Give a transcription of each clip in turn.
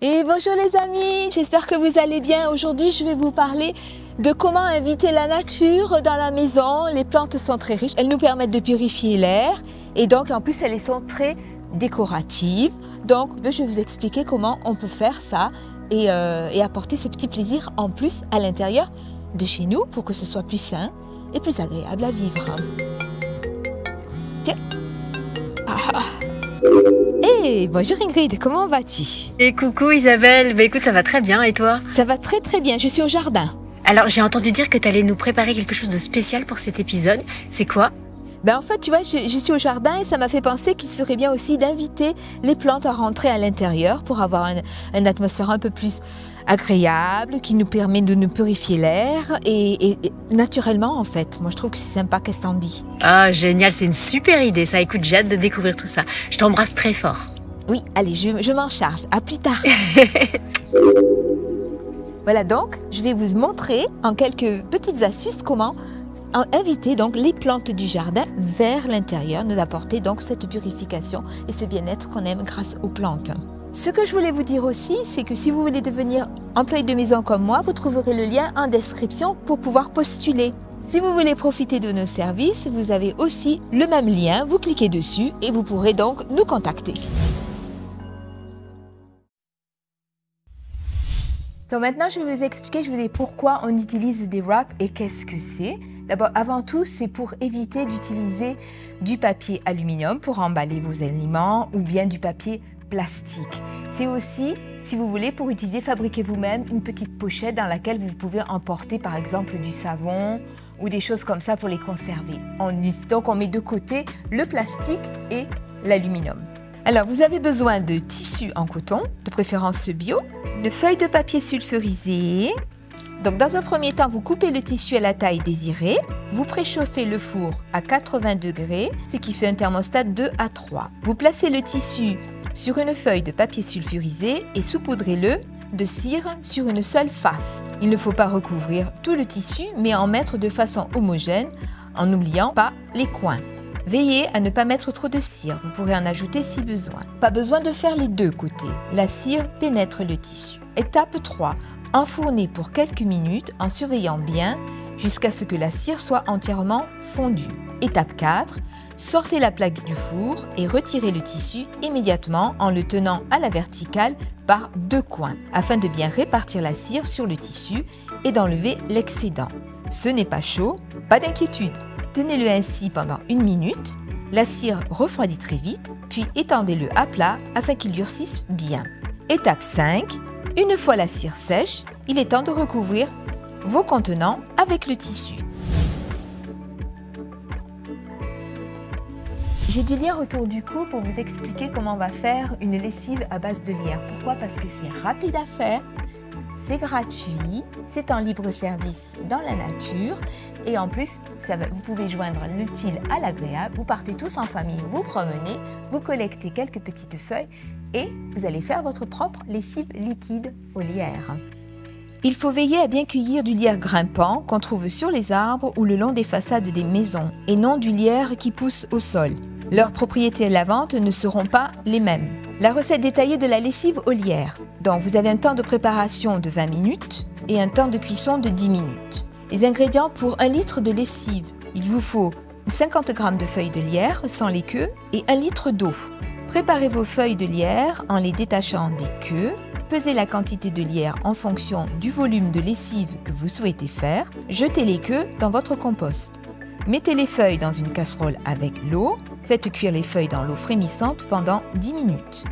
Et bonjour les amis, j'espère que vous allez bien. Aujourd'hui, je vais vous parler de comment inviter la nature dans la maison. Les plantes sont très riches, elles nous permettent de purifier l'air et donc en plus elles sont très décoratives. Donc je vais vous expliquer comment on peut faire ça et apporter ce petit plaisir en plus à l'intérieur de chez nous pour que ce soit plus sain et plus agréable à vivre. Tiens. Hey, bonjour Ingrid, comment vas-tu? Et coucou Isabelle, bah écoute ça va très bien et toi? Ça va très très bien, je suis au jardin. Alors j'ai entendu dire que tu allais nous préparer quelque chose de spécial pour cet épisode, c'est quoi? En fait tu vois, je suis au jardin et ça m'a fait penser qu'il serait bien aussi d'inviter les plantes à rentrer à l'intérieur pour avoir une atmosphère un peu plus agréable, qui nous permet de nous purifier l'air et naturellement en fait. Moi je trouve que c'est sympa, qu'est-ce que t'en dis? Ah génial, c'est une super idée ça, écoute j'ai hâte de découvrir tout ça. Je t'embrasse très fort. Oui, allez, je m'en charge, à plus tard. Voilà donc, je vais vous montrer en quelques petites astuces comment inviter donc les plantes du jardin vers l'intérieur, nous apporter donc cette purification et ce bien-être qu'on aime grâce aux plantes. Ce que je voulais vous dire aussi, c'est que si vous voulez devenir employé de maison comme moi, vous trouverez le lien en description pour pouvoir postuler. Si vous voulez profiter de nos services, vous avez aussi le même lien, vous cliquez dessus et vous pourrez donc nous contacter. Donc maintenant, je vais vous expliquer, pourquoi on utilise des wraps et qu'est-ce que c'est. D'abord, avant tout, c'est pour éviter d'utiliser du papier aluminium pour emballer vos aliments ou bien du papier plastique. C'est aussi, si vous voulez, pour fabriquer vous-même une petite pochette dans laquelle vous pouvez emporter par exemple du savon ou des choses comme ça pour les conserver. Donc on met de côté le plastique et l'aluminium. Alors vous avez besoin de tissu en coton, de préférence bio, de feuilles de papier sulfurisé. Donc dans un premier temps, vous coupez le tissu à la taille désirée, vous préchauffez le four à 80 degrés, ce qui fait un thermostat 2 à 3. Vous placez le tissu sur une feuille de papier sulfurisé et saupoudrez-le de cire sur une seule face. Il ne faut pas recouvrir tout le tissu, mais en mettre de façon homogène, en n'oubliant pas les coins. Veillez à ne pas mettre trop de cire, vous pourrez en ajouter si besoin. Pas besoin de faire les deux côtés, la cire pénètre le tissu. Étape 3. Enfournez pour quelques minutes en surveillant bien jusqu'à ce que la cire soit entièrement fondue. Étape 4. Sortez la plaque du four et retirez le tissu immédiatement en le tenant à la verticale par deux coins afin de bien répartir la cire sur le tissu et d'enlever l'excédent. Ce n'est pas chaud, pas d'inquiétude. Tenez-le ainsi pendant 1 minute. La cire refroidit très vite, puis étendez-le à plat afin qu'il durcisse bien. Étape 5. Une fois la cire sèche, il est temps de recouvrir vos contenants avec le tissu. J'ai du lierre autour du cou pour vous expliquer comment on va faire une lessive à base de lierre. Pourquoi? Parce que c'est rapide à faire, c'est gratuit, c'est en libre service dans la nature et en plus, vous pouvez joindre l'utile à l'agréable. Vous partez tous en famille, vous promenez, vous collectez quelques petites feuilles et vous allez faire votre propre lessive liquide au lierre. Il faut veiller à bien cueillir du lierre grimpant qu'on trouve sur les arbres ou le long des façades des maisons et non du lierre qui pousse au sol. Leurs propriétés à la vente ne seront pas les mêmes. La recette détaillée de la lessive au lierre. Donc vous avez un temps de préparation de 20 minutes et un temps de cuisson de 10 minutes. Les ingrédients pour 1 litre de lessive. Il vous faut 50 g de feuilles de lierre sans les queues et 1 litre d'eau. Préparez vos feuilles de lierre en les détachant des queues. Pesez la quantité de lierre en fonction du volume de lessive que vous souhaitez faire. Jetez les queues dans votre compost. Mettez les feuilles dans une casserole avec l'eau. Faites cuire les feuilles dans l'eau frémissante pendant 10 minutes.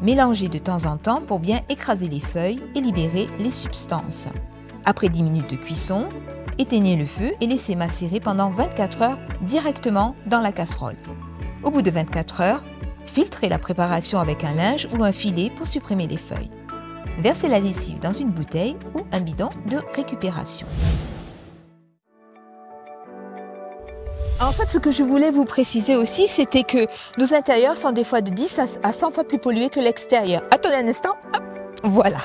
Mélangez de temps en temps pour bien écraser les feuilles et libérer les substances. Après 10 minutes de cuisson, éteignez le feu et laissez macérer pendant 24 heures directement dans la casserole. Au bout de 24 heures, filtrez la préparation avec un linge ou un filet pour supprimer les feuilles. Versez la lessive dans une bouteille ou un bidon de récupération. En fait, ce que je voulais vous préciser aussi, c'était que nos intérieurs sont des fois de 10 à 100 fois plus pollués que l'extérieur. Attendez un instant. Hop, voilà.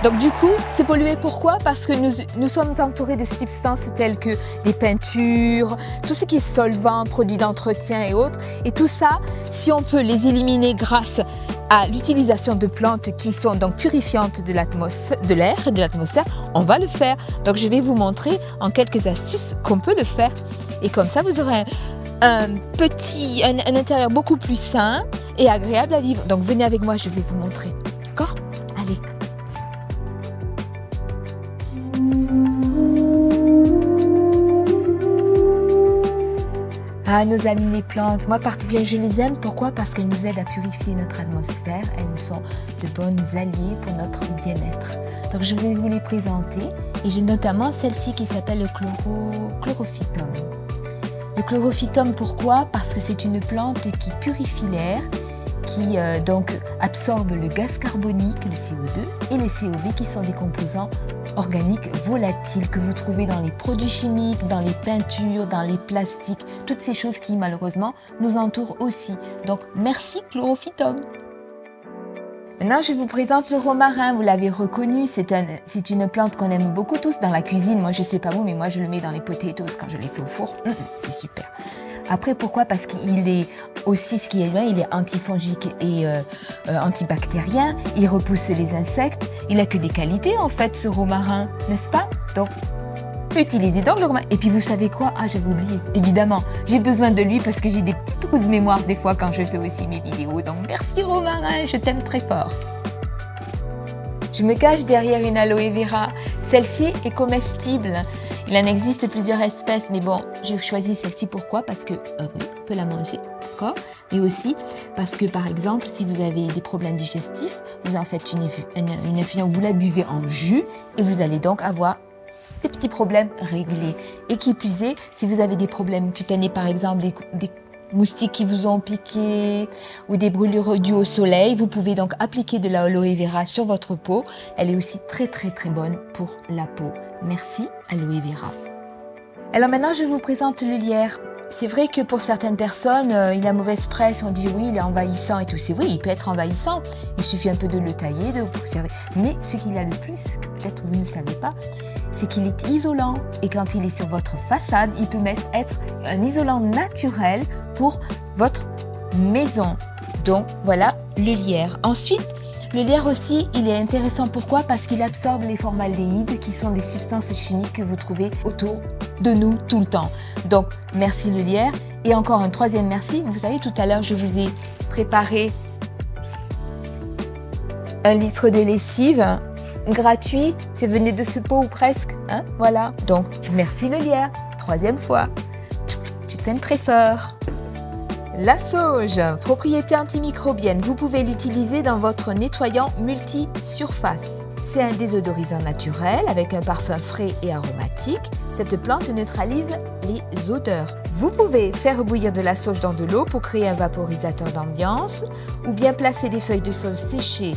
Donc du coup, c'est pollué. Pourquoi? Parce que nous sommes entourés de substances telles que des peintures, tout ce qui est solvant, produits d'entretien et autres. Et tout ça, si on peut les éliminer grâce à l'utilisation de plantes qui sont donc purifiantes de l'atmosphère, de l'air et de l'atmosphère, on va le faire. Donc je vais vous montrer en quelques astuces qu'on peut le faire. Et comme ça, vous aurez un intérieur beaucoup plus sain et agréable à vivre. Donc venez avec moi, je vais vous montrer. D'accord? Allez. Ah, nos amis les plantes, moi particulièrement je les aime. Pourquoi? Parce qu'elles nous aident à purifier notre atmosphère. Elles sont de bonnes alliées pour notre bien-être. Donc je vais vous les présenter. Et j'ai notamment celle-ci qui s'appelle le chlorophytum. Le chlorophytum, pourquoi? Parce que c'est une plante qui purifie l'air, qui donc absorbe le gaz carbonique, le CO2, et les COV qui sont des composants organiques volatiles que vous trouvez dans les produits chimiques, dans les peintures, dans les plastiques, toutes ces choses qui malheureusement nous entourent aussi. Donc merci chlorophytum. Maintenant, je vous présente le romarin. Vous l'avez reconnu, c'est une plante qu'on aime beaucoup tous dans la cuisine. Moi, je ne sais pas vous, mais moi, je le mets dans les potatoes quand je les fais au four. C'est super. Après, pourquoi? Parce qu'il est aussi, ce qui est bien, il est antifongique et antibactérien. Il repousse les insectes. Il n'a que des qualités, en fait, ce romarin, n'est-ce pas? Donc, utilisez donc le romarin. Et puis, vous savez quoi? Ah, j'avais oublié. Évidemment, j'ai besoin de lui parce que j'ai des petits trous de mémoire des fois quand je fais aussi mes vidéos. Donc, merci romarin, je t'aime très fort. Je me cache derrière une aloe vera. Celle-ci est comestible. Il en existe plusieurs espèces, mais bon, j'ai choisi celle-ci. Pourquoi? Parce que, oui, on peut la manger, d'accord? Mais aussi parce que, par exemple, si vous avez des problèmes digestifs, vous en faites une infusion, vous la buvez en jus et vous allez donc avoir des petits problèmes réglés. Et qui plus est, si vous avez des problèmes cutanés, par exemple, des moustiques qui vous ont piqué ou des brûlures dues au soleil, vous pouvez donc appliquer de l'aloe vera sur votre peau. Elle est aussi très très très bonne pour la peau. Merci aloe vera. Alors maintenant je vous présente le lierre. C'est vrai que pour certaines personnes, il a mauvaise presse, on dit oui, il est envahissant et tout. C'est oui, il peut être envahissant, il suffit un peu de le tailler, de l'observer. Mais ce qu'il a de plus, que peut-être vous ne savez pas, c'est qu'il est isolant. Et quand il est sur votre façade, il peut être un isolant naturel pour votre maison. Donc voilà le lierre. Ensuite, le lierre aussi, il est intéressant. Pourquoi? Parce qu'il absorbe les formaldéhydes qui sont des substances chimiques que vous trouvez autour de nous tout le temps. Donc merci le lierre. Et encore un troisième merci. Vous savez, tout à l'heure, je vous ai préparé 1 litre de lessive gratuit. C'est venu de ce pot ou presque. Hein? Voilà. Donc merci le lierre. Troisième fois. Je t'aime très fort. La sauge, propriété antimicrobienne, vous pouvez l'utiliser dans votre nettoyant multi-surface. C'est un désodorisant naturel avec un parfum frais et aromatique. Cette plante neutralise les odeurs. Vous pouvez faire bouillir de la sauge dans de l'eau pour créer un vaporisateur d'ambiance ou bien placer des feuilles de sauge séchées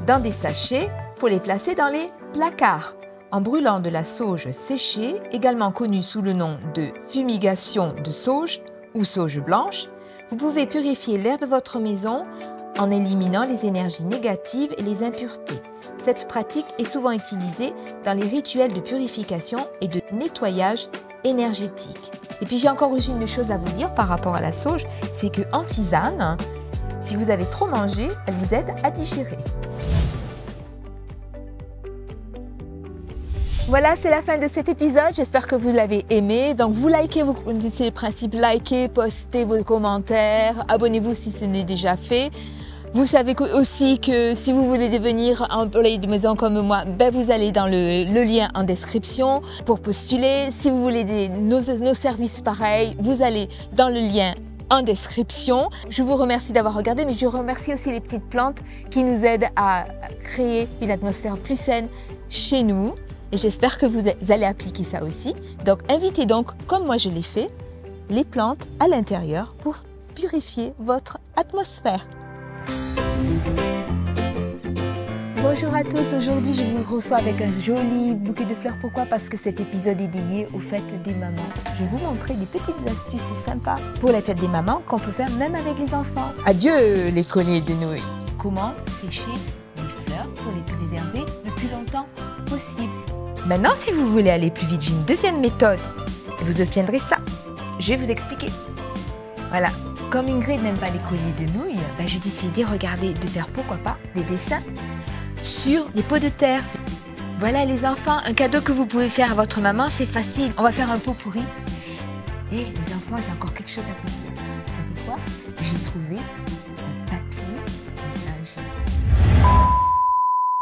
dans des sachets pour les placer dans les placards. En brûlant de la sauge séchée, également connue sous le nom de fumigation de sauge ou sauge blanche, vous pouvez purifier l'air de votre maison en éliminant les énergies négatives et les impuretés. Cette pratique est souvent utilisée dans les rituels de purification et de nettoyage énergétique. Et puis j'ai encore aussi une chose à vous dire par rapport à la sauge, c'est qu'en tisane, si vous avez trop mangé, elle vous aide à digérer. Voilà, c'est la fin de cet épisode. J'espère que vous l'avez aimé. Donc, vous likez, vous connaissez le principe, likez, postez vos commentaires, abonnez-vous si ce n'est déjà fait. Vous savez aussi que si vous voulez devenir employé de maison comme moi, ben vous allez dans le lien en description pour postuler. Si vous voulez nos services pareils, vous allez dans le lien en description. Je vous remercie d'avoir regardé, mais je remercie aussi les petites plantes qui nous aident à créer une atmosphère plus saine chez nous. Et j'espère que vous allez appliquer ça aussi. Donc, invitez donc, comme moi je l'ai fait, les plantes à l'intérieur pour purifier votre atmosphère. Bonjour à tous, aujourd'hui je vous reçois avec un joli bouquet de fleurs. Pourquoi? Parce que cet épisode est dédié aux fêtes des mamans. Je vais vous montrer des petites astuces sympas pour les fêtes des mamans qu'on peut faire même avec les enfants. Adieu les colliers de Noël. Comment sécher les fleurs pour les préserver le plus longtemps? possible. Maintenant, si vous voulez aller plus vite, j'ai une deuxième méthode. Et vous obtiendrez ça. Je vais vous expliquer. Voilà. Comme Ingrid n'aime pas les colliers de nouilles, j'ai décidé, regardez, de faire pourquoi pas des dessins sur les pots de terre. Voilà les enfants, un cadeau que vous pouvez faire à votre maman, c'est facile. On va faire un pot pourri. Et les enfants, j'ai encore quelque chose à vous dire. Vous savez quoi? J'ai trouvé un papier magique.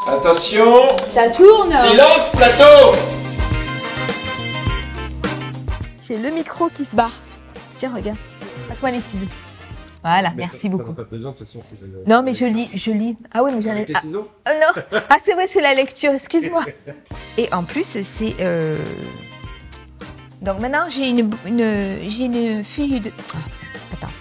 Attention! Ça tourne! Silence, plateau! J'ai le micro qui se barre. Tiens, regarde. Passe-moi les ciseaux. Voilà, merci beaucoup. Non, mais je lis. Ah oui, mais j'en ai... ciseaux? Non. Ah, c'est vrai, c'est la lecture, excuse-moi. Et en plus, c'est... Donc maintenant, j'ai une feuille de... Ah, attends.